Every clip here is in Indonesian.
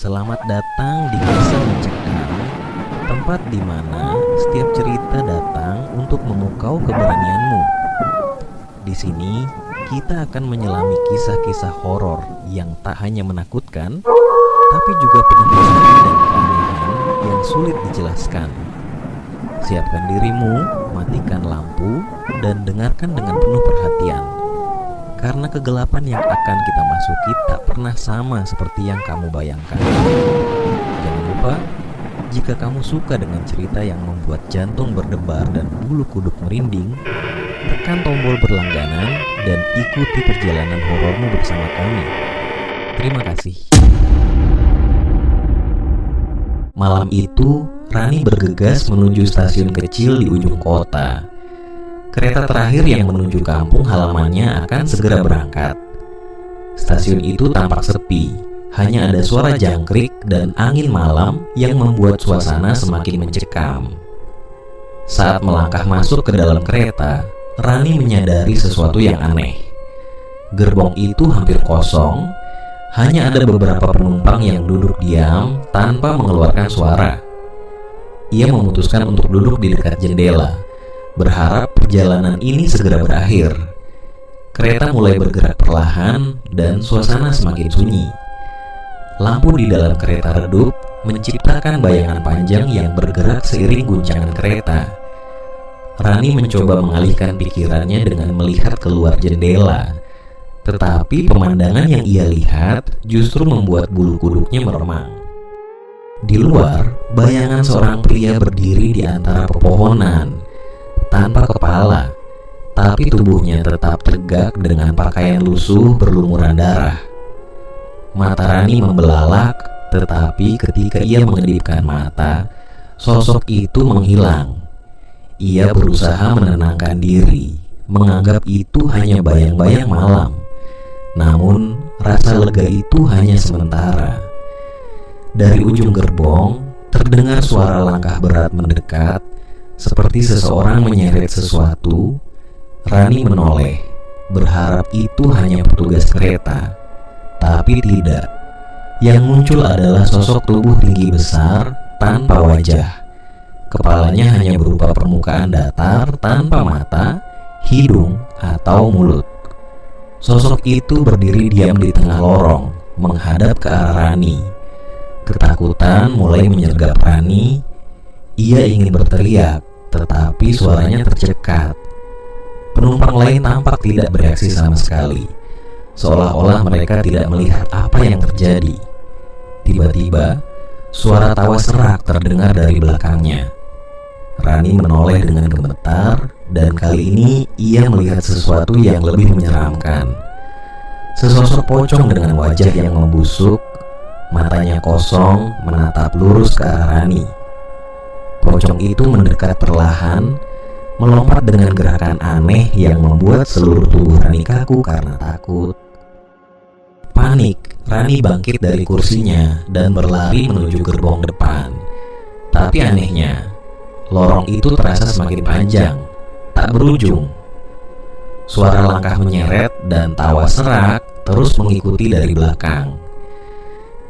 Selamat datang di Kisah Mencekam, tempat di mana setiap cerita datang untuk memukau keberanianmu. Di sini kita akan menyelami kisah-kisah horor yang tak hanya menakutkan, tapi juga penuh misteri dan keanehan yang sulit dijelaskan. Siapkan dirimu, matikan lampu, dan dengarkan dengan penuh perhatian. Karena kegelapan yang akan kita masuki tak pernah sama seperti yang kamu bayangkan. Jangan lupa, jika kamu suka dengan cerita yang membuat jantung berdebar dan bulu kuduk merinding, tekan tombol berlangganan dan ikuti perjalanan horormu bersama kami. Terima kasih. Malam itu, Rani bergegas menuju stasiun kecil di ujung kota. Kereta terakhir yang menuju kampung halamannya akan segera berangkat. Stasiun itu tampak sepi, hanya ada suara jangkrik dan angin malam yang membuat suasana semakin mencekam. Saat melangkah masuk ke dalam kereta, Rani menyadari sesuatu yang aneh. Gerbong itu hampir kosong, hanya ada beberapa penumpang yang duduk diam tanpa mengeluarkan suara. Ia memutuskan untuk duduk di dekat jendela, berharap perjalanan ini segera berakhir. Kereta mulai bergerak perlahan dan suasana semakin sunyi. Lampu di dalam kereta redup menciptakan bayangan panjang yang bergerak seiring guncangan kereta. Rani mencoba mengalihkan pikirannya dengan melihat keluar jendela, tetapi pemandangan yang ia lihat justru membuat bulu kuduknya meremang. Di luar, bayangan seorang pria berdiri di antara pepohonan, tanpa kepala, tapi tubuhnya tetap tegak dengan pakaian lusuh berlumuran darah. Mata Rani membelalak, tetapi ketika ia mengedipkan mata, sosok itu menghilang. Ia berusaha menenangkan diri, menganggap itu hanya bayang-bayang malam. Namun, rasa lega itu hanya sementara. Dari ujung gerbong, terdengar suara langkah berat mendekat, seperti seseorang menyeret sesuatu. Rani menoleh, berharap itu hanya petugas kereta. Tapi tidak. Yang muncul adalah sosok tubuh tinggi besar tanpa wajah. Kepalanya hanya berupa permukaan datar tanpa mata, hidung, atau mulut. Sosok itu berdiri diam di tengah lorong, menghadap ke arah Rani. Ketakutan mulai menyergap Rani. Ia ingin berteriak, tetapi suaranya tercekat. Penumpang lain tampak tidak bereaksi sama sekali, seolah-olah mereka tidak melihat apa yang terjadi. Tiba-tiba, suara tawa serak terdengar dari belakangnya. Rani menoleh dengan gemetar, dan kali ini ia melihat sesuatu yang lebih menyeramkan. Sesosok pocong dengan wajah yang membusuk, matanya kosong, menatap lurus ke arah Rani. Pocong itu mendekat perlahan, melompat dengan gerakan aneh yang membuat seluruh tubuh Rani kaku karena takut. Panik, Rani bangkit dari kursinya dan berlari menuju gerbong depan. Tapi anehnya, lorong itu terasa semakin panjang, tak berujung. Suara langkah menyeret dan tawa serak terus mengikuti dari belakang.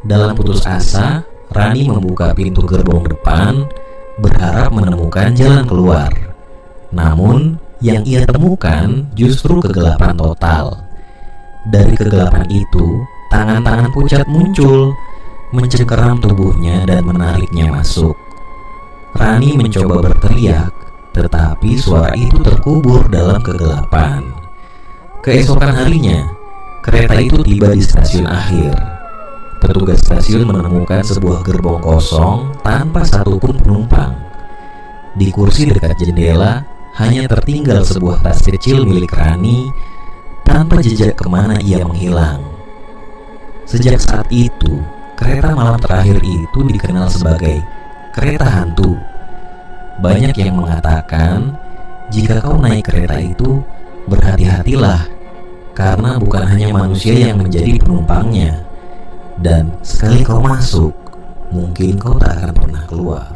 Dalam putus asa, Rani membuka pintu gerbong depan, berharap menemukan jalan keluar. Namun, yang ia temukan justru kegelapan total. Dari kegelapan itu, tangan-tangan pucat muncul, mencengkeram tubuhnya dan menariknya masuk. Rani mencoba berteriak, tetapi suara itu terkubur dalam kegelapan. Keesokan harinya, kereta itu tiba di stasiun akhir. Petugas stasiun menemukan sebuah gerbong kosong tanpa satupun penumpang. Di kursi dekat jendela hanya tertinggal sebuah tas kecil milik Rani tanpa jejak kemana ia menghilang. Sejak saat itu, kereta malam terakhir itu dikenal sebagai kereta hantu. Banyak yang mengatakan, jika kau naik kereta itu, berhati-hatilah, karena bukan hanya manusia yang menjadi penumpangnya. Dan sekali kau masuk, mungkin kau tak akan pernah keluar.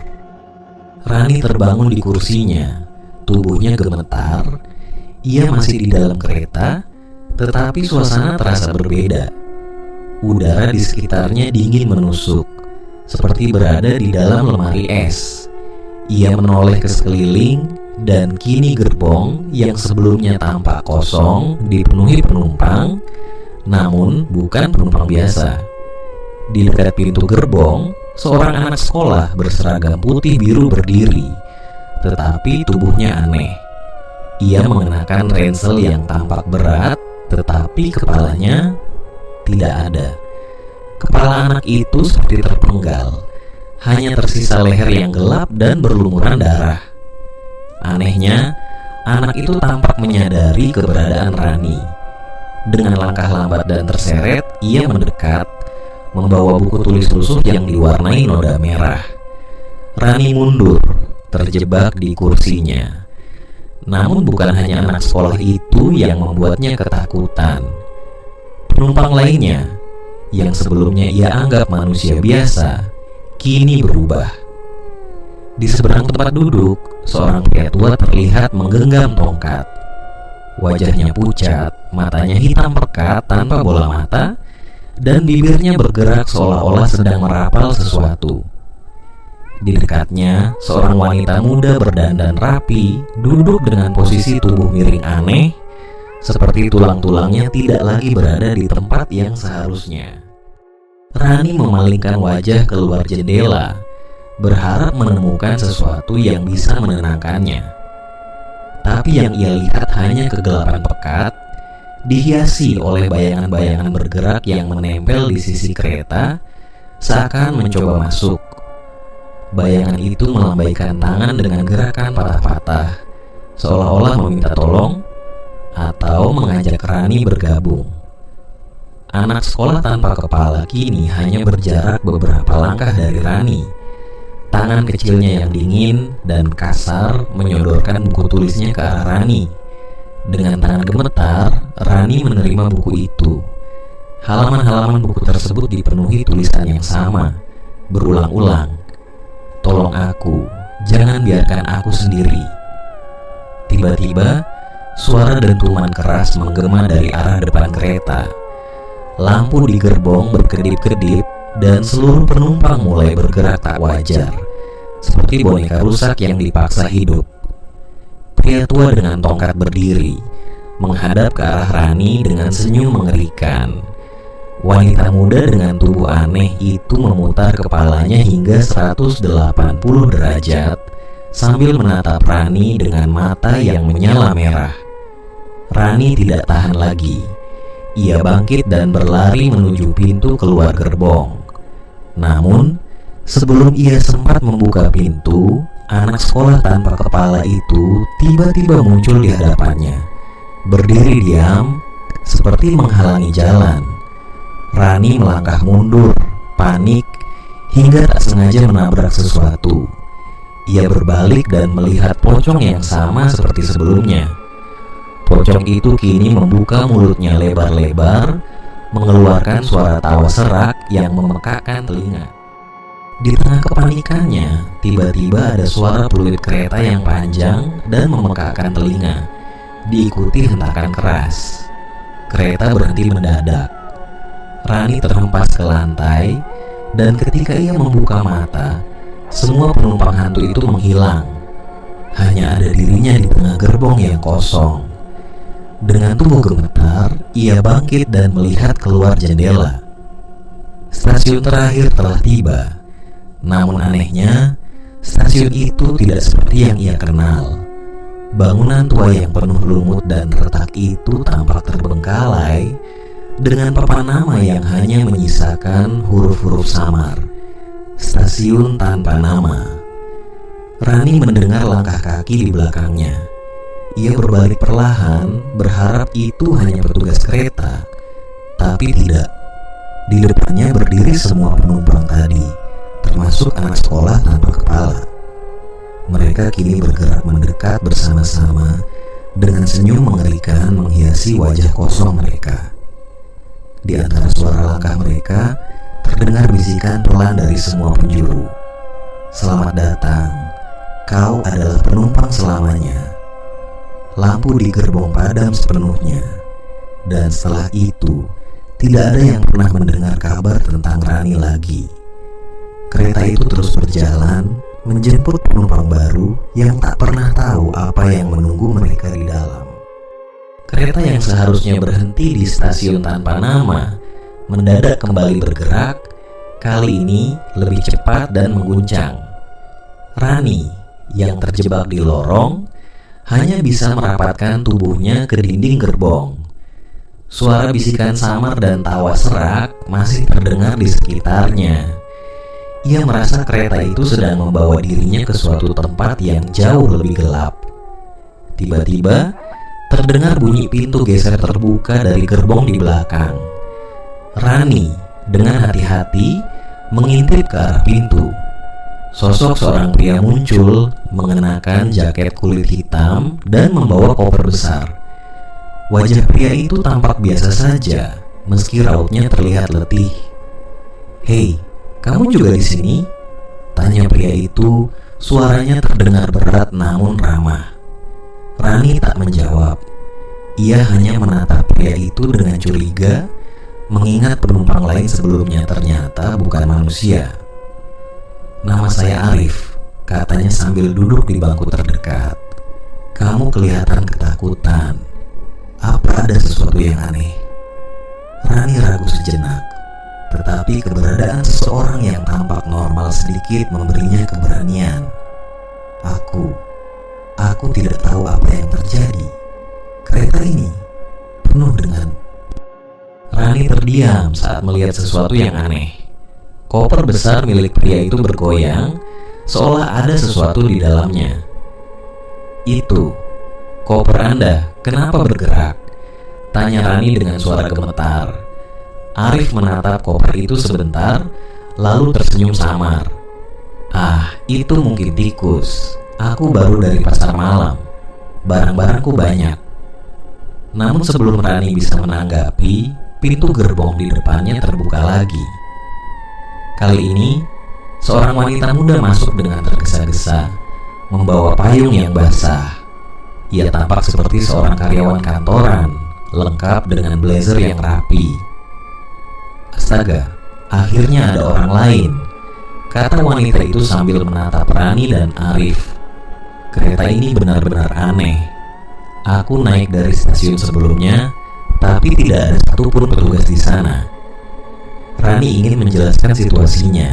Rani terbangun di kursinya, tubuhnya gemetar. Ia masih di dalam kereta, tetapi suasana terasa berbeda. Udara di sekitarnya dingin menusuk, seperti berada di dalam lemari es. Ia menoleh ke sekeliling, dan kini gerbong yang sebelumnya tampak kosong dipenuhi penumpang, namun bukan penumpang biasa. Di dekat pintu gerbong, seorang anak sekolah berseragam putih biru berdiri, tetapi tubuhnya aneh. Ia mengenakan ransel yang tampak berat, tetapi kepalanya tidak ada. Kepala anak itu seperti terpenggal, hanya tersisa leher yang gelap dan berlumuran darah. Anehnya, anak itu tampak menyadari keberadaan Rani. Dengan langkah lambat dan terseret, ia mendekat, membawa buku tulis lusuh yang diwarnai noda merah. Rani mundur, terjebak di kursinya. Namun bukan hanya anak sekolah itu yang membuatnya ketakutan. Penumpang lainnya, yang sebelumnya ia anggap manusia biasa, kini berubah. Di seberang tempat duduk, seorang pria tua terlihat menggenggam tongkat. Wajahnya pucat, matanya hitam pekat tanpa bola mata, dan bibirnya bergerak seolah-olah sedang merapal sesuatu. Di dekatnya, seorang wanita muda berdandan rapi, duduk dengan posisi tubuh miring aneh, seperti tulang-tulangnya tidak lagi berada di tempat yang seharusnya. Rani memalingkan wajah keluar jendela, berharap menemukan sesuatu yang bisa menenangkannya. Tapi yang ia lihat hanya kegelapan pekat, dihiasi oleh bayangan-bayangan bergerak yang menempel di sisi kereta, seakan mencoba masuk. Bayangan itu melambaikan tangan dengan gerakan patah-patah, seolah-olah meminta tolong atau mengajak Rani bergabung. Anak sekolah tanpa kepala kini hanya berjarak beberapa langkah dari Rani. Tangan kecilnya yang dingin dan kasar menyodorkan buku tulisnya ke arah Rani. Dengan tangan gemetar, Rani menerima buku itu. Halaman-halaman buku tersebut dipenuhi tulisan yang sama, berulang-ulang. Tolong aku, jangan biarkan aku sendiri. Tiba-tiba, suara dentuman keras menggema dari arah depan kereta. Lampu di gerbong berkedip-kedip dan seluruh penumpang mulai bergerak tak wajar, seperti boneka rusak yang dipaksa hidup. Pria tua dengan tongkat berdiri, menghadap ke arah Rani dengan senyum mengerikan. Wanita muda dengan tubuh aneh itu memutar kepalanya hingga 180 derajat sambil menatap Rani dengan mata yang menyala merah. Rani tidak tahan lagi. Ia bangkit dan berlari menuju pintu keluar gerbong. Namun, sebelum ia sempat membuka pintu, anak sekolah tanpa kepala itu tiba-tiba muncul di hadapannya, berdiri diam, seperti menghalangi jalan. Rani melangkah mundur, panik, hingga tak sengaja menabrak sesuatu. Ia berbalik dan melihat pocong yang sama seperti sebelumnya. Pocong itu kini membuka mulutnya lebar-lebar, mengeluarkan suara tawa serak yang memekakkan telinga. Di tengah kepanikannya, tiba-tiba ada suara peluit kereta yang panjang dan memekakkan telinga, diikuti hentakan keras. Kereta berhenti mendadak. Rani terhempas ke lantai, dan ketika ia membuka mata, semua penumpang hantu itu menghilang. Hanya ada dirinya di tengah gerbong yang kosong. Dengan tubuh gemetar, ia bangkit dan melihat keluar jendela. Stasiun terakhir telah tiba. Namun anehnya, stasiun itu tidak seperti yang ia kenal. Bangunan tua yang penuh lumut dan retak itu tampak terbengkalai, dengan papan nama yang hanya menyisakan huruf-huruf samar. Stasiun tanpa nama. Rani mendengar langkah kaki di belakangnya. Ia berbalik perlahan, berharap itu hanya petugas kereta. Tapi tidak. Di depannya berdiri semua penumpang tadi, termasuk anak sekolah tanpa kepala. Mereka kini bergerak mendekat bersama-sama, dengan senyum mengerikan menghiasi wajah kosong mereka. Di antara suara langkah mereka, terdengar bisikan pelan dari semua penjuru. Selamat datang, kau adalah penumpang selamanya. Lampu di gerbong padam sepenuhnya, dan setelah itu, Tidak ada yang pernah mendengar kabar tentang Rani lagi. Kereta itu terus berjalan, menjemput penumpang baru yang tak pernah tahu apa yang menunggu mereka di dalam. Kereta yang seharusnya berhenti di stasiun tanpa nama, mendadak kembali bergerak, kali ini lebih cepat dan mengguncang. Rani yang terjebak di lorong hanya bisa merapatkan tubuhnya ke dinding gerbong. Suara bisikan samar dan tawa serak masih terdengar di sekitarnya. Ia merasa kereta itu sedang membawa dirinya ke suatu tempat yang jauh lebih gelap. Tiba-tiba, terdengar bunyi pintu geser terbuka dari gerbong di belakang. Rani dengan hati-hati mengintip ke arah pintu. Sosok seorang pria muncul mengenakan jaket kulit hitam dan membawa koper besar. Wajah pria itu tampak biasa saja, meski rautnya terlihat letih. "Hei, kamu juga di sini?" tanya pria itu, suaranya terdengar berat namun ramah. Rani tak menjawab. Ia hanya menatap pria itu dengan curiga, mengingat penumpang lain sebelumnya ternyata bukan manusia. "Nama saya Arif," katanya sambil duduk di bangku terdekat. "Kamu kelihatan ketakutan. Apa ada sesuatu yang aneh?" Rani ragu sejenak. Tetapi keberadaan seseorang yang tampak normal sedikit memberinya keberanian. Aku tidak tahu apa yang terjadi. Kereta ini penuh dengan..." Rani terdiam saat melihat sesuatu yang aneh. Koper besar milik pria itu bergoyang, seolah ada sesuatu di dalamnya. "Itu, koper Anda, kenapa bergerak?" tanya Rani dengan suara gemetar. Arif menatap koper itu sebentar, lalu tersenyum samar. "Ah, itu mungkin tikus. Aku baru dari pasar malam. Barang-barangku banyak." Namun sebelum Rani bisa menanggapi, pintu gerbong di depannya terbuka lagi. Kali ini, seorang wanita muda masuk dengan tergesa-gesa, membawa payung yang basah. Ia tampak seperti seorang karyawan kantoran, lengkap dengan blazer yang rapi. "Astaga, akhirnya ada orang lain," kata wanita itu sambil menatap Rani dan Arif. "Kereta ini benar-benar aneh. Aku naik dari stasiun sebelumnya, tapi tidak ada satupun petugas di sana." Rani ingin menjelaskan situasinya,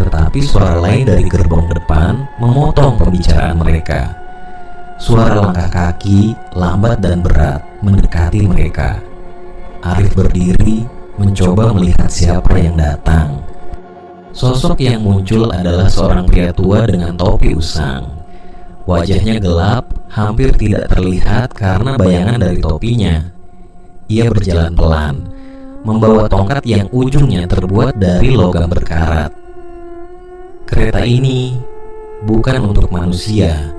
tetapi suara lain dari gerbong depan memotong pembicaraan mereka. Suara langkah kaki lambat dan berat mendekati mereka. Arif berdiri, mencoba melihat siapa yang datang. Sosok yang muncul adalah seorang pria tua dengan topi usang. Wajahnya gelap, hampir tidak terlihat karena bayangan dari topinya. Ia berjalan pelan, membawa tongkat yang ujungnya terbuat dari logam berkarat. "Kereta ini bukan untuk manusia,"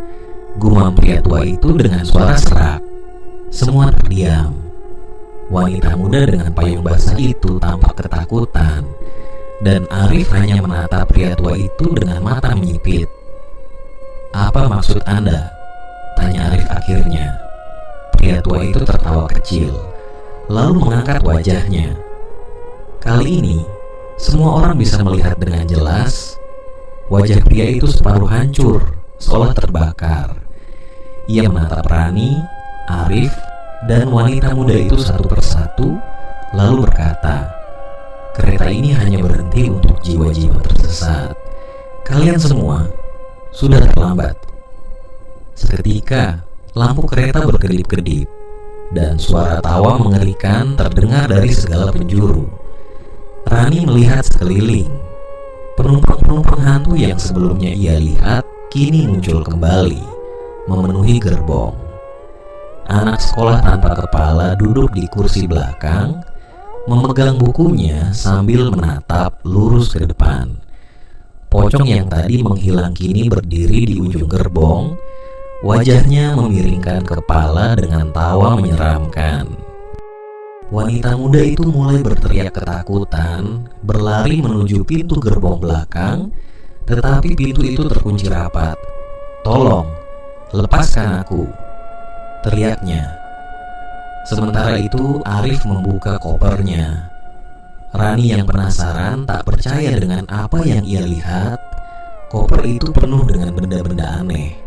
gumam pria tua itu dengan suara serak. Semua terdiam. Wanita muda dengan payung basah itu tampak ketakutan, dan Arif hanya menatap pria tua itu dengan mata menyipit. "Apa maksud Anda?" tanya Arif akhirnya. Pria tua itu tertawa kecil, lalu mengangkat wajahnya. Kali ini, semua orang bisa melihat dengan jelas. Wajah pria itu separuh hancur, seolah terbakar. Ia menatap Rani, Arif, dan wanita muda itu satu persatu, lalu berkata, "Kereta ini hanya berhenti untuk jiwa-jiwa tersesat. Kalian semua sudah terlambat." Seketika, lampu kereta berkedip-kedip, dan suara tawa mengerikan terdengar dari segala penjuru. Rani melihat sekeliling. Penumpang-penumpang hantu yang sebelumnya ia lihat kini muncul kembali, memenuhi gerbong. Anak sekolah tanpa kepala duduk di kursi belakang, memegang bukunya sambil menatap lurus ke depan. Pocong yang tadi menghilang kini berdiri di ujung gerbong, wajahnya memiringkan kepala dengan tawa menyeramkan. Wanita muda itu mulai berteriak ketakutan, berlari menuju pintu gerbong belakang, tetapi pintu itu terkunci rapat. "Tolong, lepaskan aku!" teriaknya. Sementara itu Arif membuka kopernya. Rani yang penasaran tak percaya dengan apa yang ia lihat. Koper itu penuh dengan benda-benda aneh,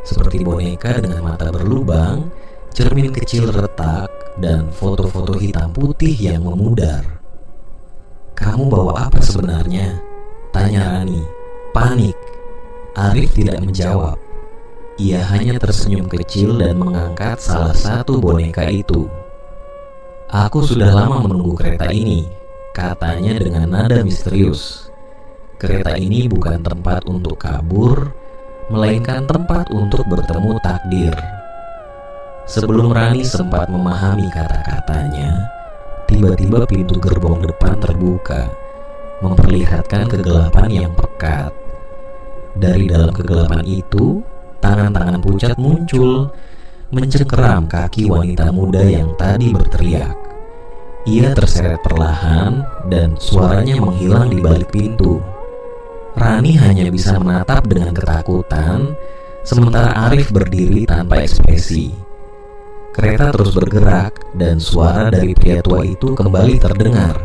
seperti boneka dengan mata berlubang, cermin kecil retak, dan foto-foto hitam putih yang memudar. "Kamu bawa apa sebenarnya?" tanya Rani, panik. Arif tidak menjawab. Ia hanya tersenyum kecil dan mengangkat salah satu boneka itu. "Aku sudah lama menunggu kereta ini," katanya dengan nada misterius. "Kereta ini bukan tempat untuk kabur, melainkan tempat untuk bertemu takdir." Sebelum Rani sempat memahami kata-katanya, tiba-tiba pintu gerbong depan terbuka, memperlihatkan kegelapan yang pekat. Dari dalam kegelapan itu, tangan-tangan pucat muncul, mencengkeram kaki wanita muda yang tadi berteriak. Ia terseret perlahan dan suaranya menghilang di balik pintu. Rani hanya bisa menatap dengan ketakutan, sementara Arif berdiri tanpa ekspresi. Kereta terus bergerak dan suara dari pria tua itu kembali terdengar.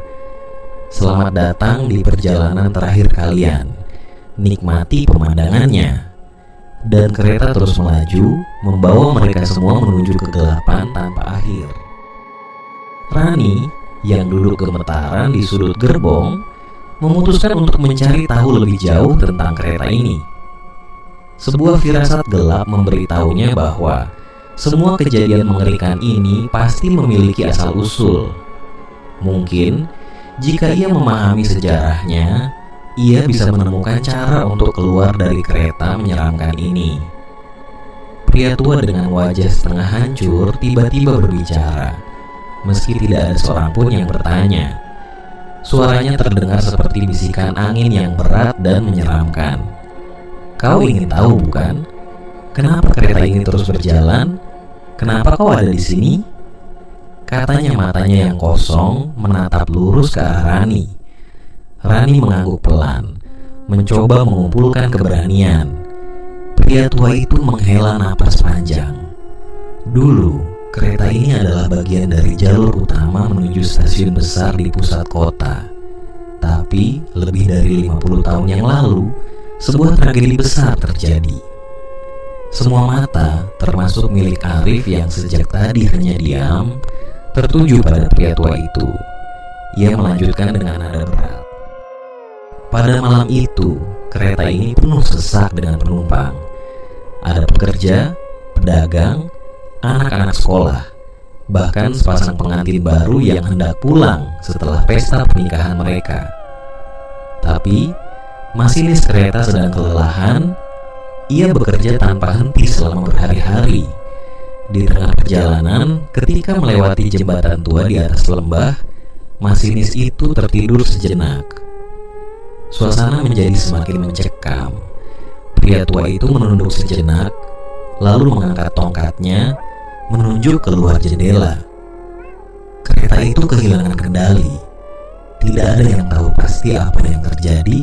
"Selamat datang di perjalanan terakhir kalian. Nikmati pemandangannya." Dan kereta terus melaju, membawa mereka semua menuju kegelapan tanpa akhir. Rani yang duduk gemetaran di sudut gerbong memutuskan untuk mencari tahu lebih jauh tentang kereta ini. Sebuah firasat gelap memberitahunya bahwa semua kejadian mengerikan ini pasti memiliki asal-usul. Mungkin jika ia memahami sejarahnya, ia bisa menemukan cara untuk keluar dari kereta menyeramkan ini. Pria tua dengan wajah setengah hancur tiba-tiba berbicara, meski tidak ada seorang pun yang bertanya. Suaranya terdengar seperti bisikan angin yang berat dan menyeramkan. "Kau ingin tahu, bukan? Kenapa kereta ini terus berjalan? Kenapa kau ada di sini?" Katanya, matanya yang kosong menatap lurus ke arah Rani. Rani mengangguk pelan, mencoba mengumpulkan keberanian. Pria tua itu menghela napas panjang. "Dulu, kereta ini adalah bagian dari jalur utama menuju stasiun besar di pusat kota. Tapi, lebih dari 50 tahun yang lalu, sebuah tragedi besar terjadi. Semua mata, termasuk milik Arif yang sejak tadi hanya diam, tertuju pada pria tua itu." Ia melanjutkan dengan nada berat. "Pada malam itu, kereta ini penuh sesak dengan penumpang. Ada pekerja, pedagang, anak-anak sekolah, bahkan sepasang pengantin baru yang hendak pulang setelah pesta pernikahan mereka. Tapi, masinis kereta sedang kelelahan. Ia bekerja tanpa henti selama berhari-hari. Di tengah perjalanan, ketika melewati jembatan tua di atas lembah, masinis itu tertidur sejenak. Suasana menjadi semakin mencekam. Pria tua itu menunduk sejenak, lalu mengangkat tongkatnya, menunjuk keluar jendela. Kereta itu kehilangan kendali. Tidak ada yang tahu pasti apa yang terjadi,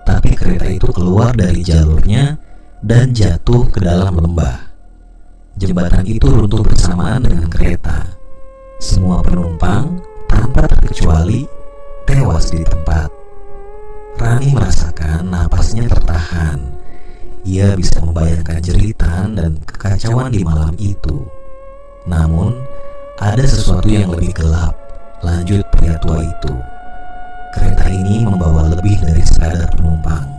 tapi kereta itu keluar dari jalurnya dan jatuh ke dalam lembah. Jembatan itu runtuh bersamaan dengan kereta. Semua penumpang, tanpa terkecuali, tewas di tempat. Rani merasakan napasnya tertahan. Ia bisa membayangkan jeritan dan kekacauan di malam itu. Namun, ada sesuatu yang lebih gelap, lanjut pria tua itu. Kereta ini membawa lebih dari sekadar penumpang.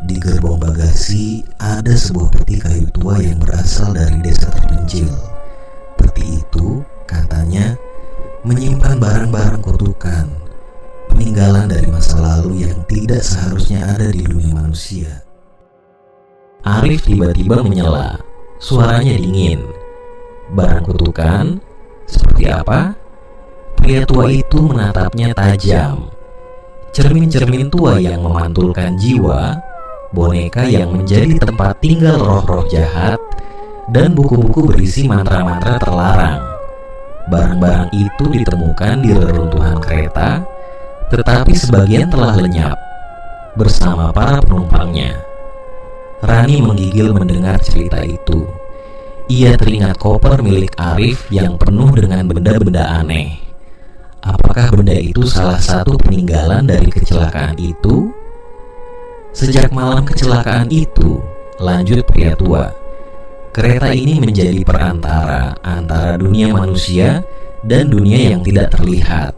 Di gerbong bagasi ada sebuah peti kayu tua yang berasal dari desa terpencil. Peti itu, katanya, menyimpan barang-barang kutukan, peninggalan dari masa lalu yang tidak seharusnya ada di dunia manusia. Arif tiba-tiba menyela. Suaranya dingin. "Barang kutukan? Seperti apa?" Pria tua itu menatapnya tajam. Cermin-cermin tua yang memantulkan jiwa, boneka yang menjadi tempat tinggal roh-roh jahat, dan buku-buku berisi mantra-mantra terlarang. Barang-barang itu ditemukan di reruntuhan kereta, tetapi sebagian telah lenyap bersama para penumpangnya. Rani menggigil mendengar cerita itu. Ia teringat koper milik Arif yang penuh dengan benda-benda aneh. Apakah benda itu salah satu peninggalan dari kecelakaan itu? Sejak malam kecelakaan itu, lanjut pria tua, kereta ini menjadi perantara antara dunia manusia dan dunia yang tidak terlihat.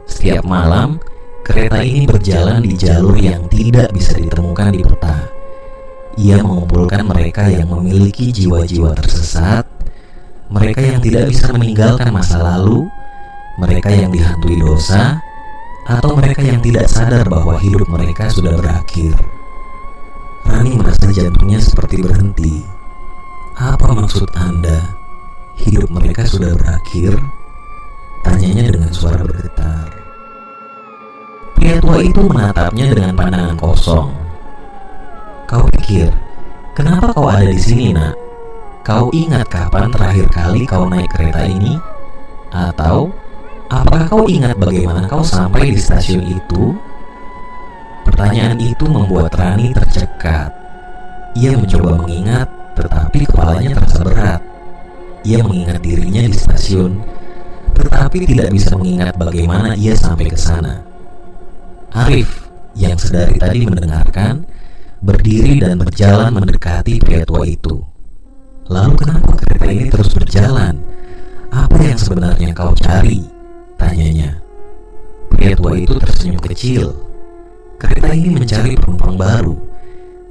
Setiap malam, kereta ini berjalan di jalur yang tidak bisa ditemukan di peta. Ia mengumpulkan mereka yang memiliki jiwa-jiwa tersesat, mereka yang tidak bisa meninggalkan masa lalu, mereka yang dihantui dosa, atau mereka yang tidak sadar bahwa hidup mereka sudah berakhir. Rani merasa jantungnya seperti berhenti. Apa maksud Anda? Hidup mereka sudah berakhir? Tanyanya dengan suara bergetar. Pria tua itu menatapnya dengan pandangan kosong. Kau pikir, kenapa kau ada di sini, nak? Kau ingat kapan terakhir kali kau naik kereta ini? Atau, apakah kau ingat bagaimana kau sampai di stasiun itu? Pertanyaan itu membuat Rani tercekat. Ia mencoba mengingat, tetapi kepalanya terasa berat. Ia mengingat dirinya di stasiun, tetapi tidak bisa mengingat bagaimana ia sampai ke sana. Arif, yang sedari tadi mendengarkan, berdiri dan berjalan mendekati pria tua itu. Lalu kenapa kereta ini terus berjalan? Apa yang sebenarnya kau cari? Tanyanya. Pria tua itu tersenyum kecil. Kereta ini mencari penumpang baru,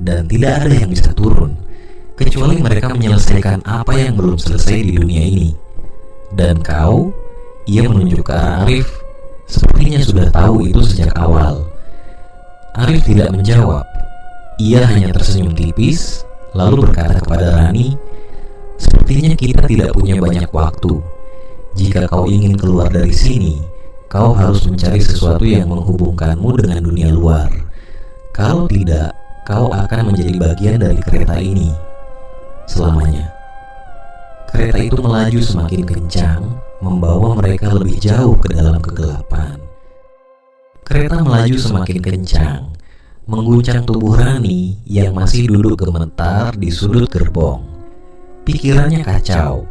dan tidak ada yang bisa turun, kecuali mereka menyelesaikan apa yang belum selesai di dunia ini. Dan kau, ia menunjuk ke arah Arif, sepertinya sudah tahu itu sejak awal. Arif tidak menjawab. Ia hanya tersenyum tipis, lalu berkata kepada Rani, sepertinya kita tidak punya banyak waktu. Jika kau ingin keluar dari sini, kau harus mencari sesuatu yang menghubungkanmu dengan dunia luar. Kalau tidak, kau akan menjadi bagian dari kereta ini selamanya. Kereta itu melaju semakin kencang, membawa mereka lebih jauh ke dalam kegelapan. Kereta melaju semakin kencang, mengguncang tubuh Rani yang masih duduk gemetar di sudut gerbong. Pikirannya kacau.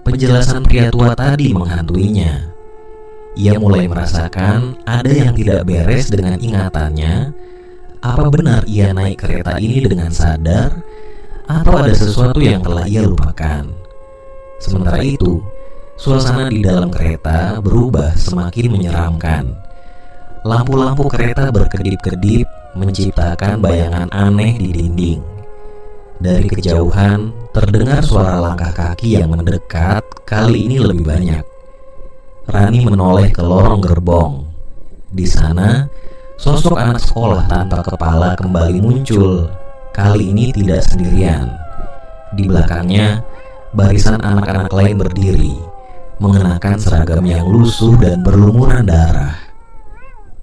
Penjelasan pria tua tadi menghantuinya. Ia mulai merasakan ada yang tidak beres dengan ingatannya. Apa benar ia naik kereta ini dengan sadar, atau ada sesuatu yang telah ia lupakan? Sementara itu, suasana di dalam kereta berubah semakin menyeramkan. Lampu-lampu kereta berkedip-kedip menciptakan bayangan aneh di dinding. Dari kejauhan terdengar suara langkah kaki yang mendekat, kali ini lebih banyak. Rani menoleh ke lorong gerbong. Di sana, sosok anak sekolah tanpa kepala kembali muncul. Kali ini tidak sendirian. Di belakangnya, barisan anak-anak lain berdiri, mengenakan seragam yang lusuh dan berlumuran darah.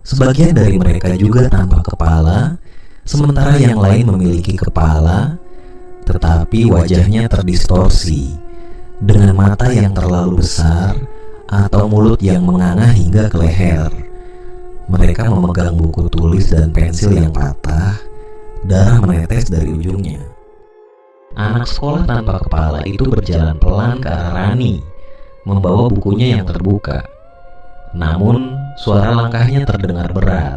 Sebagian dari mereka juga tanpa kepala, sementara yang lain memiliki kepala, tetapi wajahnya terdistorsi, dengan mata yang terlalu besar atau mulut yang menganga hingga ke leher. Mereka memegang buku tulis dan pensil yang patah, darah menetes dari ujungnya. Anak sekolah tanpa kepala itu berjalan pelan ke arah Rani, membawa bukunya yang terbuka. Namun, suara langkahnya terdengar berat,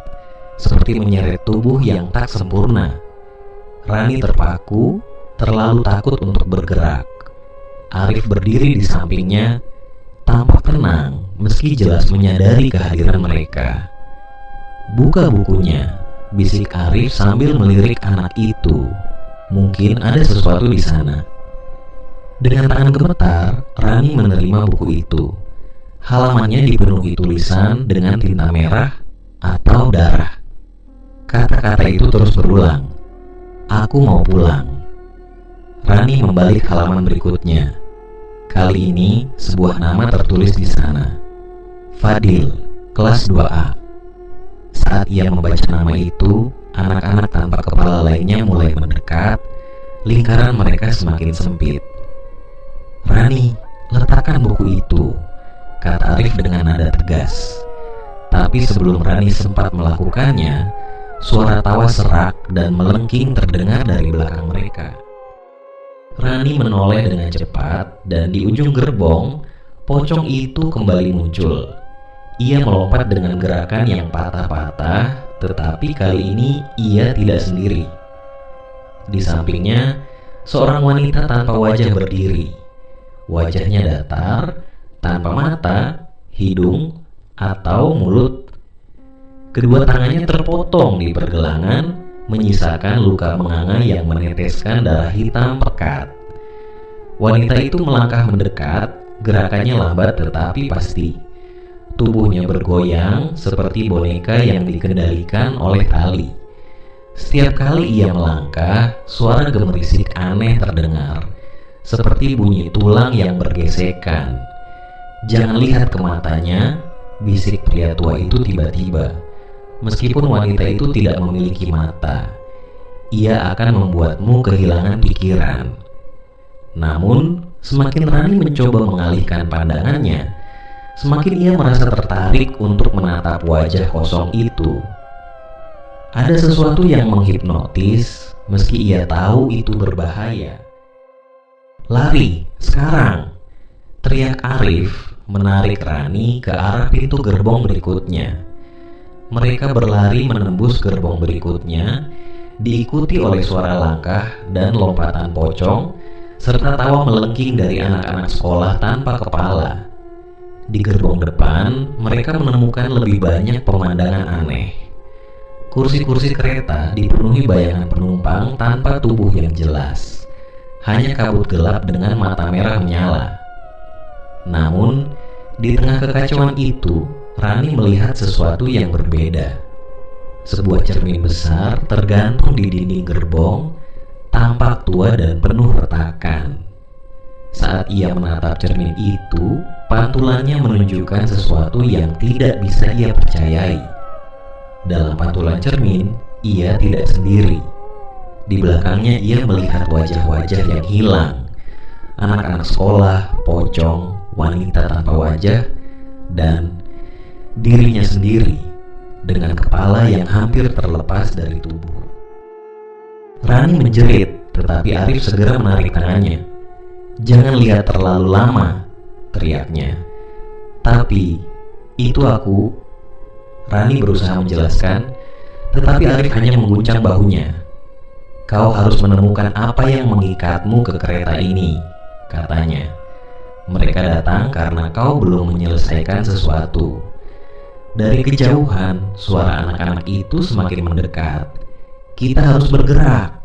seperti menyeret tubuh yang tak sempurna. Rani terpaku, terlalu takut untuk bergerak. Arif berdiri di sampingnya, tampak tenang meski jelas menyadari kehadiran mereka. Buka bukunya, bisik Arif sambil melirik anak itu. Mungkin ada sesuatu di sana. Dengan tangan gemetar, Rani menerima buku itu. Halamannya dipenuhi tulisan dengan tinta merah atau darah. Kata-kata itu terus berulang. Aku mau pulang. Rani membalik halaman berikutnya. Kali ini sebuah nama tertulis di sana. Fadil, kelas 2A. Saat ia membaca nama itu, anak-anak tanpa kepala lainnya mulai mendekat. Lingkaran mereka semakin sempit. Rani, letakkan buku itu, kata Arif dengan nada tegas. Tapi sebelum Rani sempat melakukannya, suara tawa serak dan melengking terdengar dari belakang mereka. Rani menoleh dengan cepat dan di ujung gerbong, pocong itu kembali muncul. Ia melompat dengan gerakan yang patah-patah, tetapi kali ini ia tidak sendiri. Di sampingnya, seorang wanita tanpa wajah berdiri. Wajahnya datar, tanpa mata, hidung, atau mulut. Kedua tangannya terpotong di pergelangan, menyisakan luka menganga yang meneteskan darah hitam pekat. Wanita itu melangkah mendekat, gerakannya lambat tetapi pasti. Tubuhnya bergoyang seperti boneka yang dikendalikan oleh tali. Setiap kali ia melangkah, suara gemerisik aneh terdengar, seperti bunyi tulang yang bergesekan. "Jangan lihat ke matanya," bisik pria tua itu tiba-tiba. Meskipun wanita itu tidak memiliki mata, ia akan membuatmu kehilangan pikiran. Namun, semakin Rani mencoba mengalihkan pandangannya, semakin ia merasa tertarik untuk menatap wajah kosong itu. Ada sesuatu yang menghipnotis, meski ia tahu itu berbahaya. "Lari, sekarang!" teriak Arif, menarik Rani ke arah pintu gerbong berikutnya. Mereka berlari menembus gerbong berikutnya, diikuti oleh suara langkah dan lompatan pocong, serta tawa melengking dari anak-anak sekolah tanpa kepala. Di gerbong depan, mereka menemukan lebih banyak pemandangan aneh. Kursi-kursi kereta dipenuhi bayangan penumpang tanpa tubuh yang jelas. Hanya kabut gelap dengan mata merah menyala. Namun, di tengah kekacauan itu, Rani melihat sesuatu yang berbeda. Sebuah cermin besar tergantung di dinding gerbong, tampak tua dan penuh retakan. Saat ia menatap cermin itu, pantulannya menunjukkan sesuatu yang tidak bisa ia percayai. Dalam pantulan cermin, ia tidak sendiri. Di belakangnya ia melihat wajah-wajah yang hilang. Anak-anak sekolah, pocong, wanita tanpa wajah, dan dirinya sendiri dengan kepala yang hampir terlepas dari tubuh. Rani menjerit, tetapi Arif segera menarik tangannya. "Jangan lihat terlalu lama," teriaknya. "Tapi, itu aku." Rani berusaha menjelaskan, tetapi Arif hanya mengguncang bahunya. "Kau harus menemukan apa yang mengikatmu ke kereta ini," katanya. "Mereka datang karena kau belum menyelesaikan sesuatu." Dari kejauhan, suara anak-anak itu semakin mendekat. "Kita harus bergerak."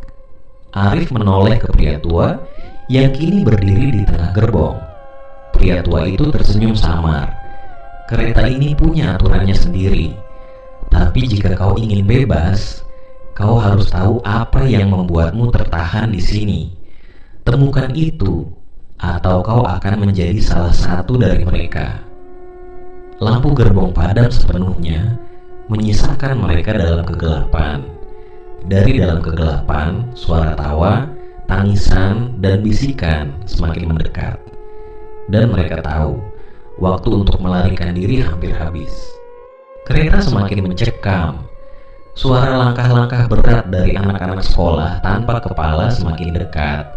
Arif menoleh ke pria tua yang kini berdiri di tengah gerbong. Pria tua itu tersenyum samar. "Kereta ini punya aturannya sendiri. Tapi jika kau ingin bebas, kau harus tahu apa yang membuatmu tertahan di sini. Temukan itu, atau kau akan menjadi salah satu dari mereka." Lampu gerbong padam sepenuhnya, menyisakan mereka dalam kegelapan. Dari dalam kegelapan, suara tawa, tangisan, dan bisikan semakin mendekat. Dan mereka tahu, waktu untuk melarikan diri hampir habis. Kereta semakin mencekam. Suara langkah-langkah berat dari anak-anak sekolah tanpa kepala semakin dekat.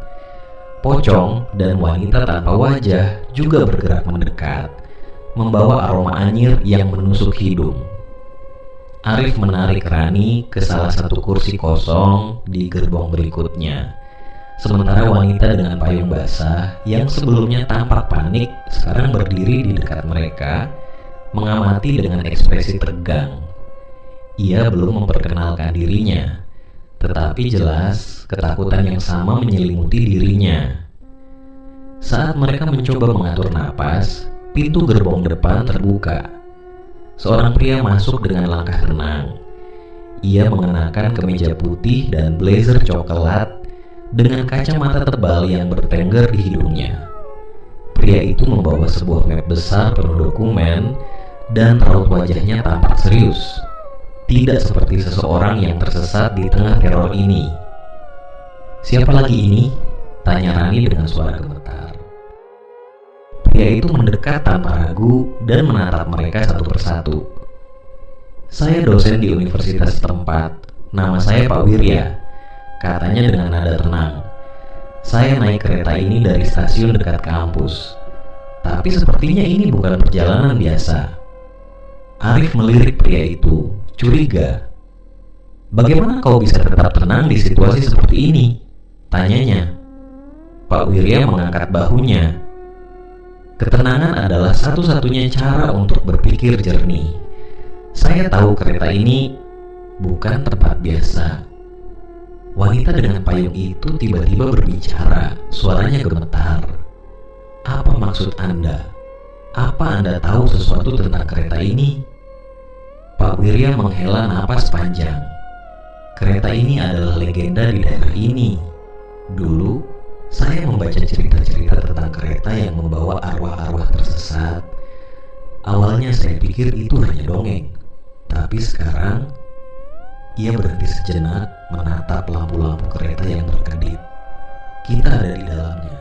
Pocong dan wanita tanpa wajah juga bergerak mendekat, membawa aroma anyir yang menusuk hidung. Arif menarik Rani ke salah satu kursi kosong di gerbong berikutnya. Sementara wanita dengan payung basah yang sebelumnya tampak panik sekarang berdiri di dekat mereka, mengamati dengan ekspresi tegang. Ia belum memperkenalkan dirinya, tetapi jelas ketakutan yang sama menyelimuti dirinya. Saat mereka mencoba mengatur napas, pintu gerbong depan terbuka. Seorang pria masuk dengan langkah tenang. Ia mengenakan kemeja putih dan blazer coklat dengan kacamata tebal yang bertengger di hidungnya. Pria itu membawa sebuah map besar penuh dokumen dan raut wajahnya tampak serius. Tidak seperti seseorang yang tersesat di tengah teror ini. "Siapa lagi ini?" tanya Rani dengan suara gemetar. Pria itu mendekat tanpa ragu dan menatap mereka satu persatu. "Saya dosen di universitas setempat. Nama saya Pak Wirya," katanya dengan nada tenang. Saya naik kereta ini dari stasiun dekat kampus. Tapi sepertinya ini bukan perjalanan biasa. Arif melirik pria itu, curiga. Bagaimana kau bisa tetap tenang di situasi seperti ini? Tanyanya. Pak Wirya mengangkat bahunya. Ketenangan adalah satu-satunya cara untuk berpikir jernih. Saya tahu kereta ini bukan tempat biasa. Wanita dengan payung itu tiba-tiba berbicara, suaranya gemetar. Apa maksud Anda? Apa Anda tahu sesuatu tentang kereta ini? Pak Wirya menghela napas panjang. Kereta ini adalah legenda di daerah ini. Dulu, saya membaca cerita-cerita tentang kereta yang membawa arwah-arwah tersesat. Awalnya saya pikir itu hanya dongeng. Tapi sekarang, ia berhenti sejenak menatap lampu-lampu kereta yang berkedip. Kita ada di dalamnya.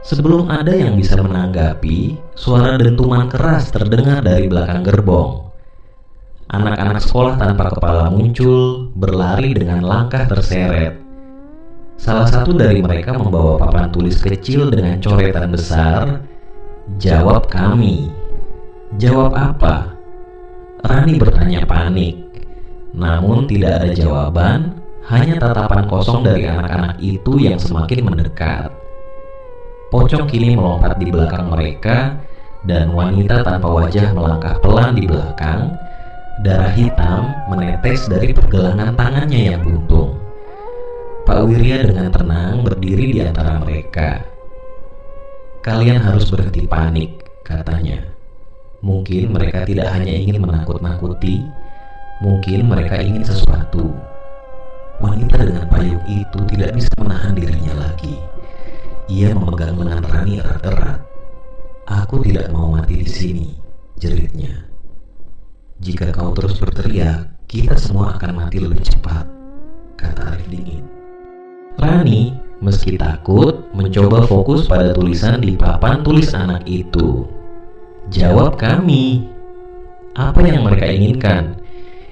Sebelum ada yang bisa menanggapi, suara dentuman keras terdengar dari belakang gerbong. Anak-anak sekolah tanpa kepala muncul, berlari dengan langkah terseret. Salah satu dari mereka membawa papan tulis kecil dengan coretan besar, "Jawab kami." Jawab apa? Rani bertanya panik. Namun tidak ada jawaban, hanya tatapan kosong dari anak-anak itu yang semakin mendekat. Pocong kini melompat di belakang mereka, dan wanita tanpa wajah melangkah pelan di belakang. Darah hitam menetes dari pergelangan tangannya yang buntung. Pak Wirya dengan tenang berdiri di antara mereka. Kalian harus berhenti panik, katanya. Mungkin mereka tidak hanya ingin menakut-nakuti, mungkin mereka ingin sesuatu. Wanita dengan payung itu tidak bisa menahan dirinya lagi. Ia memegang lengan Rani erat-erat. Aku tidak mau mati di sini, jeritnya. Jika kau terus berteriak, kita semua akan mati lebih cepat, kata Arif dingin. Rani, meski takut, mencoba fokus pada tulisan di papan tulis anak itu. Jawab kami. Apa yang mereka inginkan?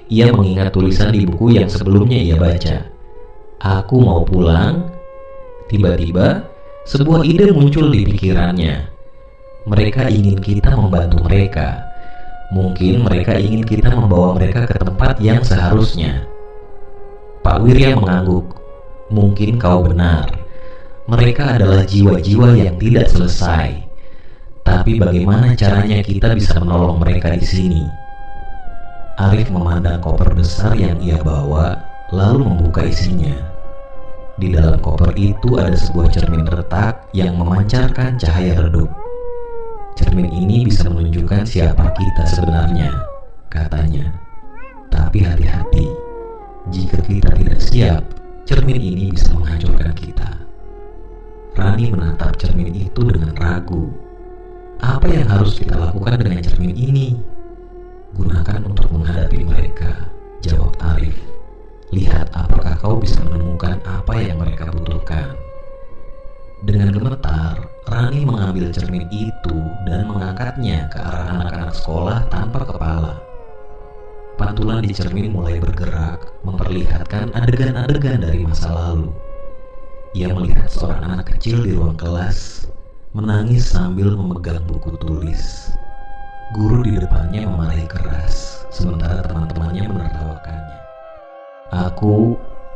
Ia mengingat tulisan di buku yang sebelumnya ia baca. Aku mau pulang. Tiba-tiba, sebuah ide muncul di pikirannya. Mereka ingin kita membantu mereka. Mungkin mereka ingin kita membawa mereka ke tempat yang seharusnya. Pak Wirya mengangguk. Mungkin kau benar. Mereka adalah jiwa-jiwa yang tidak selesai. Tapi bagaimana caranya kita bisa menolong mereka di sini? Arif memandang koper besar yang ia bawa, lalu membuka isinya. Di dalam koper itu ada sebuah cermin retak yang memancarkan cahaya redup. Cermin ini bisa menunjukkan siapa kita sebenarnya, katanya. Tapi hati-hati, jika kita tidak siap, cermin ini bisa menghancurkan kita. Rani menatap cermin itu dengan ragu. Apa yang harus kita lakukan dengan cermin ini? Gunakan untuk menghadapi mereka, jawab Arif. Lihat apakah kau bisa menemukan apa yang mereka butuhkan. Dengan gemetar, Rani mengambil cermin itu dan mengangkatnya ke arah anak-anak sekolah tanpa kepala. Pantulan di cermin mulai bergerak, memperlihatkan adegan-adegan dari masa lalu. Ia melihat seorang anak kecil di ruang kelas, menangis sambil memegang buku tulis. Guru di depannya memarahi keras, sementara teman-temannya menertawakannya.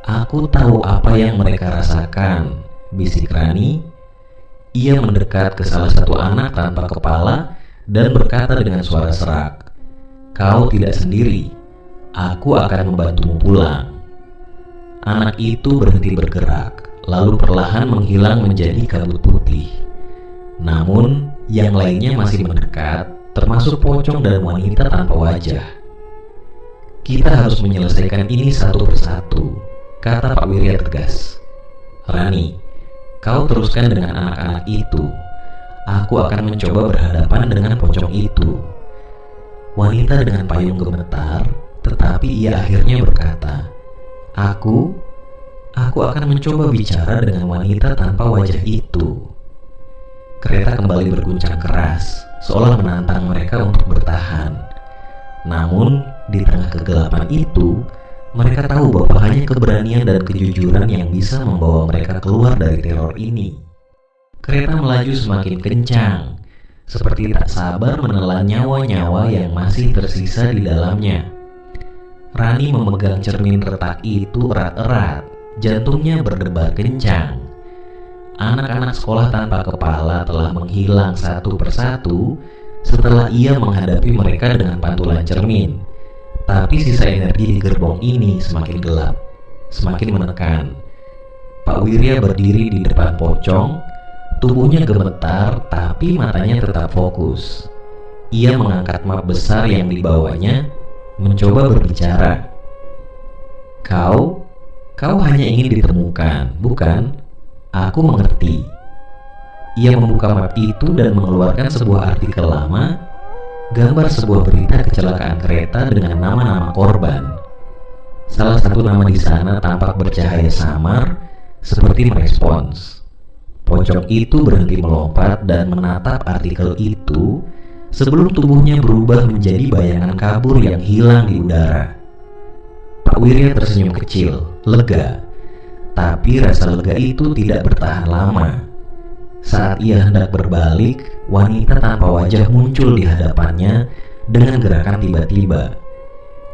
Aku tahu apa yang mereka rasakan, bisik Rani. Ia mendekat ke salah satu anak tanpa kepala dan berkata dengan suara serak, "Kau tidak sendiri, aku akan membantumu pulang." Anak itu berhenti bergerak, lalu perlahan menghilang menjadi kabut putih. Namun, yang lainnya masih mendekat, termasuk pocong dan wanita tanpa wajah. Kita harus menyelesaikan ini satu persatu, kata Pak Wirya tegas. Rani, kau teruskan dengan anak-anak itu. Aku akan mencoba berhadapan dengan pocong itu. Wanita dengan payung gemetar, tetapi ia akhirnya berkata, Aku akan mencoba bicara dengan wanita tanpa wajah itu. Kereta kembali berguncang keras, seolah menantang mereka untuk bertahan. Namun, di tengah kegelapan itu, Mereka tahu bahwa hanya keberanian dan kejujuran yang bisa membawa mereka keluar dari teror ini. Kereta melaju semakin kencang, seperti tak sabar menelan nyawa-nyawa yang masih tersisa di dalamnya. Rani memegang cermin retak itu erat-erat, jantungnya berdebar kencang. Anak-anak sekolah tanpa kepala telah menghilang satu persatu setelah ia menghadapi mereka dengan pantulan cermin. Tapi sisa energi di gerbong ini semakin gelap, semakin menekan. Pak Wirya berdiri di depan pocong, tubuhnya gemetar tapi matanya tetap fokus. Ia mengangkat map besar yang dibawanya, mencoba berbicara. Kau hanya ingin ditemukan, bukan? Aku mengerti. Ia membuka map itu dan mengeluarkan sebuah artikel lama, gambar sebuah berita kecelakaan kereta dengan nama-nama korban. Salah satu nama di sana tampak bercahaya samar, seperti merespons. Pocong itu berhenti melompat dan menatap artikel itu sebelum tubuhnya berubah menjadi bayangan kabur yang hilang di udara. Pak Wirya tersenyum kecil, lega. Tapi rasa lega itu tidak bertahan lama. Saat ia hendak berbalik, wanita tanpa wajah muncul di hadapannya dengan gerakan tiba-tiba.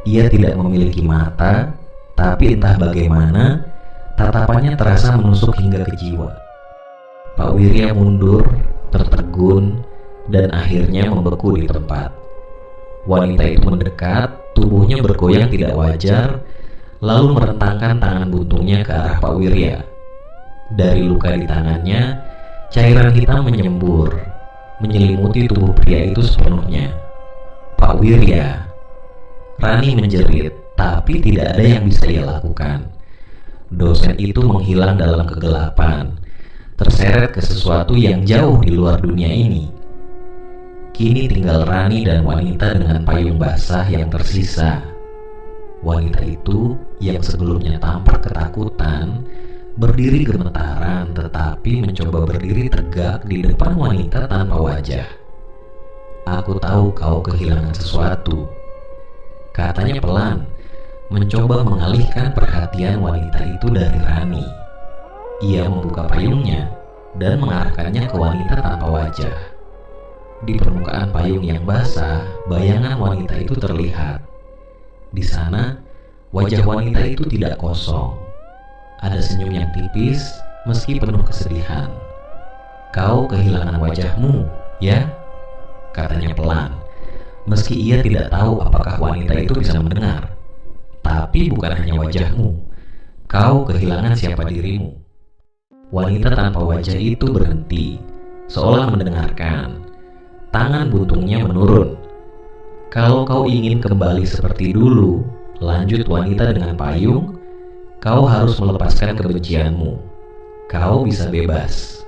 Ia tidak memiliki mata, tapi entah bagaimana, tatapannya terasa menusuk hingga ke jiwa. Pak Wirya mundur, tertegun, dan akhirnya membeku di tempat. Wanita itu mendekat, tubuhnya bergoyang tidak wajar, lalu merentangkan tangan buntungnya ke arah Pak Wirya. Dari luka di tangannya, cairan hitam menyembur, menyelimuti tubuh pria itu sepenuhnya. Pak Wirya, Rani menjerit, tapi tidak ada yang bisa ia lakukan. Dosen itu menghilang dalam kegelapan, terseret ke sesuatu yang jauh di luar dunia ini. Kini tinggal Rani dan wanita dengan payung basah yang tersisa. Wanita itu yang sebelumnya tampak ketakutan, berdiri gemetaran tetapi mencoba berdiri tegak di depan wanita tanpa wajah. Aku tahu kau kehilangan sesuatu, katanya pelan, mencoba mengalihkan perhatian wanita itu dari Rani. Ia membuka payungnya dan mengarahkannya ke wanita tanpa wajah. Di permukaan payung yang basah, bayangan wanita itu terlihat. Di sana, wajah wanita itu tidak kosong. Ada senyum yang tipis, meski penuh kesedihan. Kau kehilangan wajahmu, ya? Katanya pelan, meski ia tidak tahu apakah wanita itu bisa mendengar. Tapi bukan hanya wajahmu, kau kehilangan siapa dirimu. Wanita tanpa wajah itu berhenti, seolah mendengarkan. Tangan buntungnya menurun. Kalau kau ingin kembali seperti dulu, lanjut wanita dengan payung, kau harus melepaskan kebencianmu. Kau bisa bebas.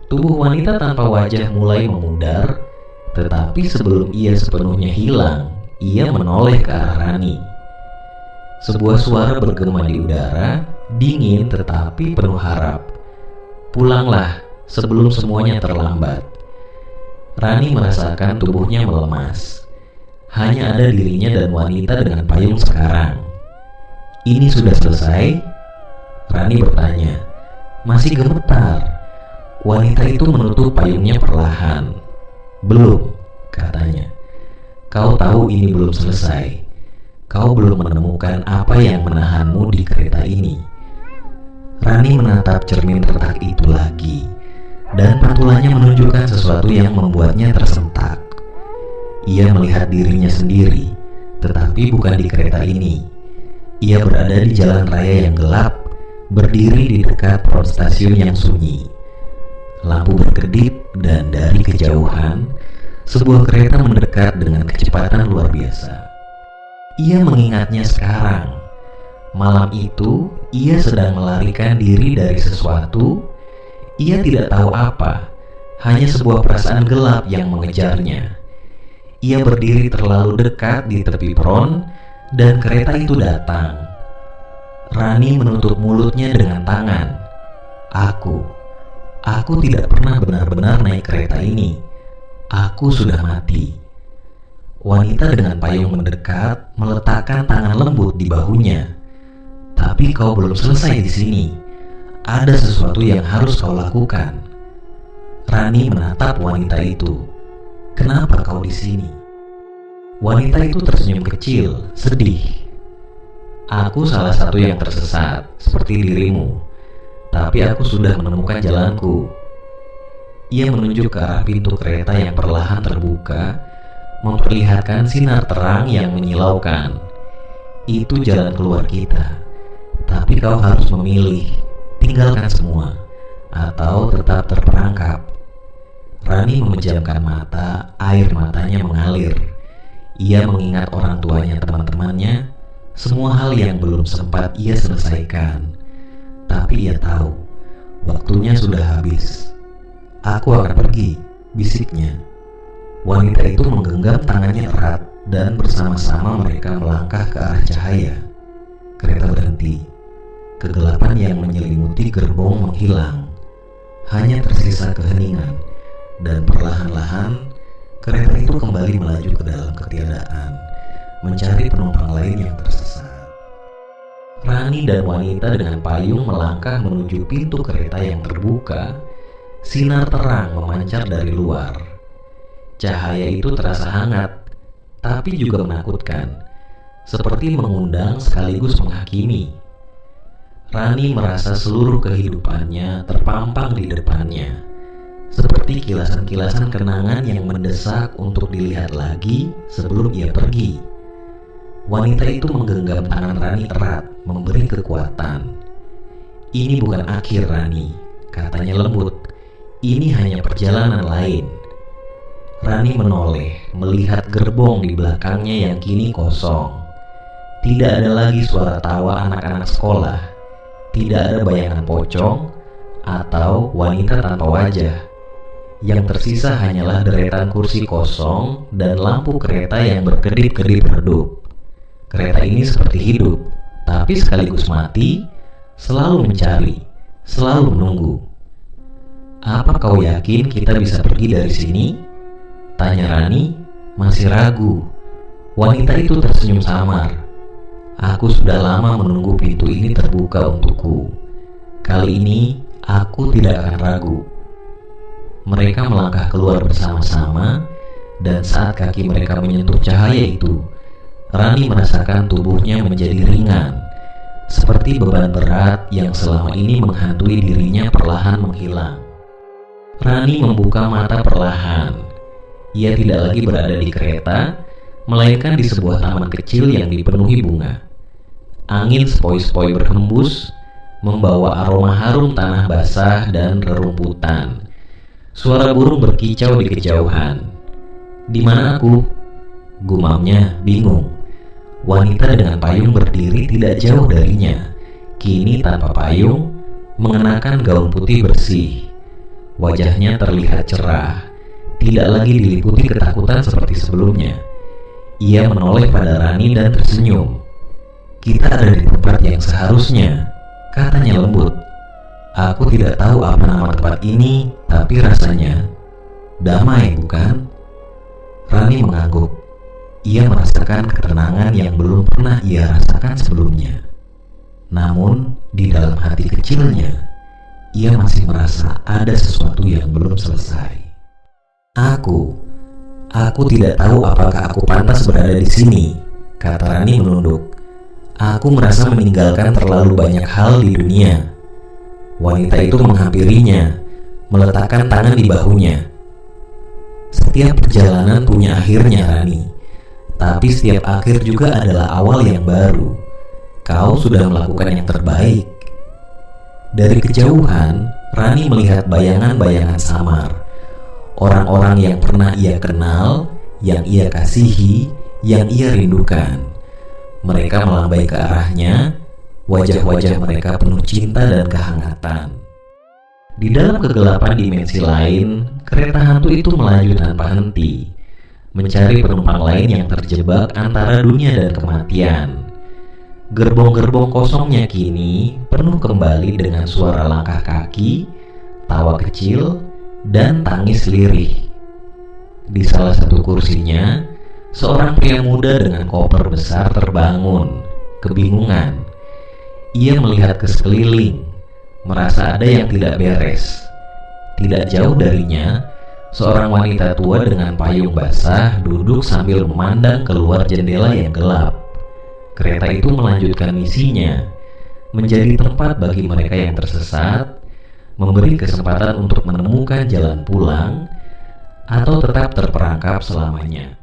Tubuh wanita tanpa wajah mulai memudar, tetapi sebelum ia sepenuhnya hilang, ia menoleh ke arah Rani. Sebuah suara bergema di udara, dingin tetapi penuh harap. Pulanglah sebelum semuanya terlambat. Rani merasakan tubuhnya melemas. Hanya ada dirinya dan wanita dengan payung sekarang. Ini sudah selesai? Rani bertanya. Masih gemetar. Wanita itu menutup payungnya perlahan. Belum, katanya. Kau tahu ini belum selesai. Kau belum menemukan apa yang menahanmu di kereta ini. Rani menatap cermin retak itu lagi, dan pantulannya menunjukkan sesuatu yang membuatnya tersentak. Ia melihat dirinya sendiri, tetapi bukan di kereta ini. Ia berada di jalan raya yang gelap, berdiri di dekat peron stasiun yang sunyi. Lampu berkedip dan dari kejauhan, sebuah kereta mendekat dengan kecepatan luar biasa. Ia mengingatnya sekarang. Malam itu, ia sedang melarikan diri dari sesuatu. Ia tidak tahu apa, hanya sebuah perasaan gelap yang mengejarnya. Ia berdiri terlalu dekat di tepi peron, dan kereta itu datang. Rani menutup mulutnya dengan tangan. Aku tidak pernah benar-benar naik kereta ini. Aku sudah mati. Wanita dengan payung mendekat, meletakkan tangan lembut di bahunya. Tapi kau belum selesai di sini. Ada sesuatu yang harus kau lakukan. Rani menatap wanita itu. Kenapa kau di sini? Wanita itu tersenyum kecil, sedih. Aku salah satu yang tersesat, seperti dirimu. Tapi aku sudah menemukan jalanku. Ia menunjuk ke arah pintu kereta yang perlahan terbuka, memperlihatkan sinar terang yang menyilaukan. Itu jalan keluar kita. Tapi kau harus memilih, tinggalkan semua, atau tetap terperangkap. Rani memejamkan mata, air matanya mengalir. Ia mengingat orang tuanya, teman-temannya, semua hal yang belum sempat ia selesaikan. Tapi ia tahu, waktunya sudah habis. Aku akan pergi, bisiknya. Wanita itu menggenggam tangannya erat dan bersama-sama mereka melangkah ke arah cahaya. Kereta berhenti. Kegelapan yang menyelimuti gerbong menghilang. Hanya tersisa keheningan, dan perlahan-lahan kereta itu kembali melaju ke dalam ketiadaan, mencari penumpang lain yang tersesat. Rani dan wanita dengan payung melangkah menuju pintu kereta yang terbuka. Sinar terang memancar dari luar. Cahaya itu terasa hangat, tapi juga menakutkan, seperti mengundang sekaligus menghakimi. Rani merasa seluruh kehidupannya terpampang di depannya, seperti kilasan-kilasan kenangan yang mendesak untuk dilihat lagi sebelum ia pergi. Wanita itu menggenggam tangan Rani erat, memberi kekuatan. Ini bukan akhir, Rani, katanya lembut. Ini hanya perjalanan lain. Rani menoleh, melihat gerbong di belakangnya yang kini kosong. Tidak ada lagi suara tawa anak-anak sekolah. Tidak ada bayangan pocong atau wanita tanpa wajah. Yang tersisa hanyalah deretan kursi kosong dan lampu kereta yang berkedip-kedip redup. Kereta ini seperti hidup, tapi sekaligus mati, selalu mencari, selalu menunggu. Apa kau yakin kita bisa pergi dari sini? Tanya Rani, masih ragu. Wanita itu tersenyum samar. Aku sudah lama menunggu pintu ini terbuka untukku. Kali ini aku tidak akan ragu. Mereka melangkah keluar bersama-sama, dan saat kaki mereka menyentuh cahaya itu, Rani merasakan tubuhnya menjadi ringan, seperti beban berat yang selama ini menghantui dirinya perlahan menghilang. Rani membuka mata perlahan. Ia tidak lagi berada di kereta, melainkan di sebuah taman kecil yang dipenuhi bunga. Angin sepoi-sepoi berhembus, membawa aroma harum tanah basah dan rerumputan. Suara burung berkicau di kejauhan. Di mana aku? Gumamnya bingung. Wanita dengan payung berdiri tidak jauh darinya, kini tanpa payung, mengenakan gaun putih bersih. Wajahnya terlihat cerah, tidak lagi diliputi ketakutan seperti sebelumnya. Ia menoleh pada Rani dan tersenyum. Kita ada di tempat yang seharusnya, katanya lembut. Aku tidak tahu apa nama tempat ini, tapi rasanya damai, bukan? Rani mengangguk. Ia merasakan ketenangan yang belum pernah ia rasakan sebelumnya. Namun, di dalam hati kecilnya, ia masih merasa ada sesuatu yang belum selesai. Aku tidak tahu apakah aku pantas berada di sini, kata Rani menunduk. Aku merasa meninggalkan terlalu banyak hal di dunia. Wanita itu menghampirinya, meletakkan tangan di bahunya. Setiap perjalanan punya akhirnya, Rani. Tapi setiap akhir juga adalah awal yang baru. Kau sudah melakukan yang terbaik. Dari kejauhan, Rani melihat bayangan-bayangan samar. Orang-orang yang pernah ia kenal, yang ia kasihi, yang ia rindukan. Mereka melambai ke arahnya, wajah-wajah mereka penuh cinta dan kehangatan. Di dalam kegelapan dimensi lain, kereta hantu itu melaju tanpa henti, mencari penumpang lain yang terjebak antara dunia dan kematian. Gerbong-gerbong kosongnya kini penuh kembali dengan suara langkah kaki, tawa kecil, dan tangis lirih. Di salah satu kursinya, Seorang pria muda dengan koper besar terbangun, kebingungan. Ia melihat ke sekeliling, merasa ada yang tidak beres. Tidak jauh darinya, seorang wanita tua dengan payung basah duduk sambil memandang keluar jendela yang gelap. Kereta itu melanjutkan misinya, menjadi tempat bagi mereka yang tersesat, memberi kesempatan untuk menemukan jalan pulang, atau tetap terperangkap selamanya.